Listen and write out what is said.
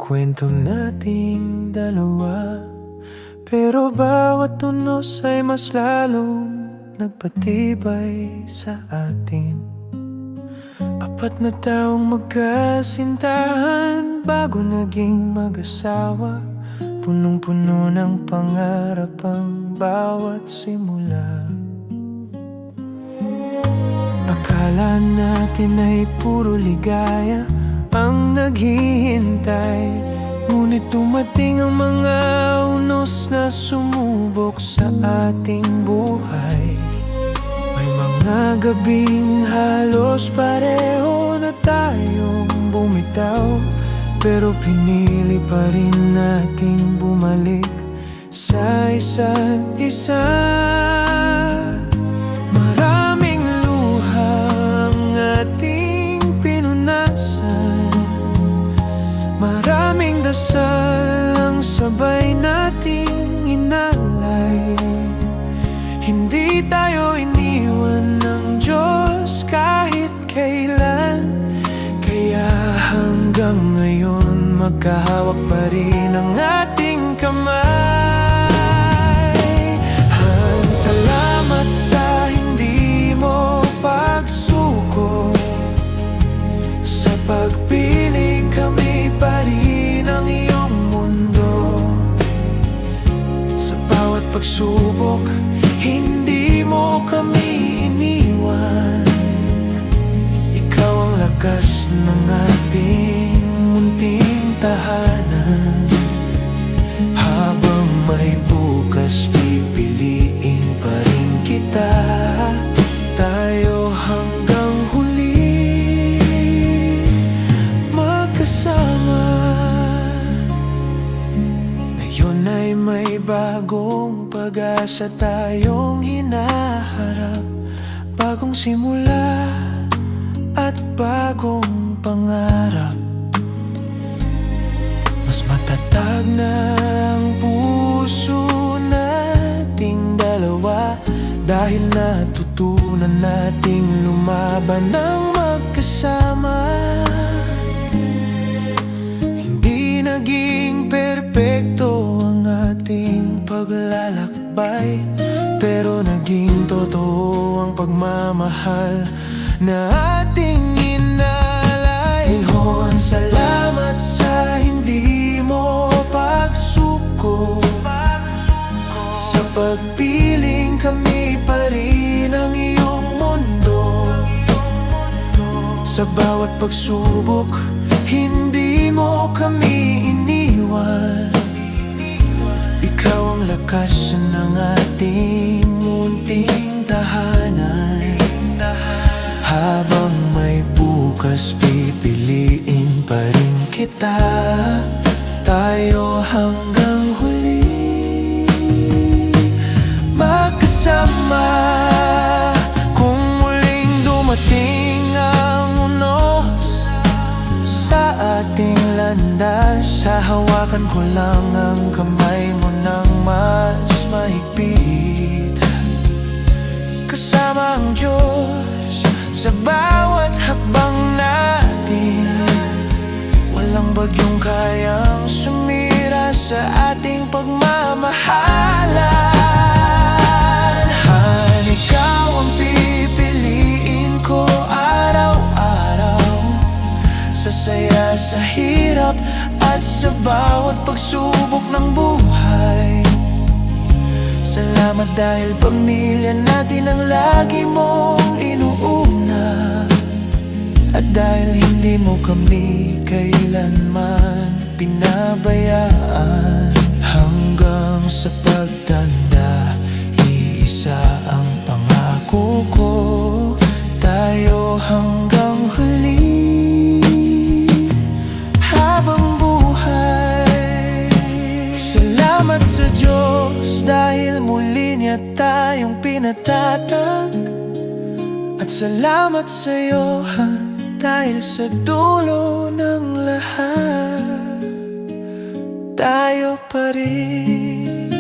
kwento nating dalawa, pero bawat tunos ay mas lalong nagpatibay sa atin. Apat na taong magkasintahan bago naging mag-asawa, punong-puno ng pangarap ang bawat simula. Akala natin ay puro ligaya ang naghihintay, ngunit dumating ang mga unos na sumubok sa ating buhay. May mga gabing halos pareho na tayong bumitaw, pero pinili pa rin nating bumalik sa isa't isa. Maraming luha ang ating pinunasan, maraming dasal ang sabay nating inalay. Hindi tayo iniwan ng Diyos kahit kailan, kaya hanggang ngayon magkahawak pa rin ang ating kamay. Salamat sa hindi mo pagsuko, sa pagpili kami pa rin ang iyong mundo. Sa bawat pagsubok, hindi mo kami iniwan. Ikaw ang lakas ng ating munting tahanan. Habang may bukas, pipiliin pa rin kita, tayo hanggang huli magkasama. Ngayon ay may bagong pag-asa tayong hinaharap, bagong simula at bagong pangarap. Mas matatag na ang puso nating dalawa, dahil natutunan nating lumaban ng magkasama. Hindi naging perpekto ang ating paglalakbay, pero naging totoo ang pagmamahal na ating inalay. Lihon, salamat sa hindi mo pagsuko, sa pagpiling kami pa rin ang iyong mundo. Sa bawat pagsubok, hindi mo kami iniwan. Ikaw ang lakas ng ating munting tahanan. Habang may bukas, pipiliin pa rin kita, tayo hanggang huli magkasama. Kung muling dumating ang unos sa ating landas, hahawakan ko lang ang kamay mo ng mas mahigpit. Kasama ang Diyos sa bawat hakbang natin, walang bagyong kayang sumira sa ating pagmamahalan. Ikaw ang pipiliin ko araw-araw, sa saya, sa hirap at sa bawat pagsubok ng buhay. Salamat dahil pamilya natin ang lagi mong inuuna, at dahil hindi mo kami kailanman pinabayaan. Hanggang sa pagtanda, iisa ang pangako ko, tayo hanggang huli habang buhay. Salamat sa Diyos dahil muli niya tayong pinatatag, at salamat sa iyo, dahil sa dulo ng lahat, tayo pa rin.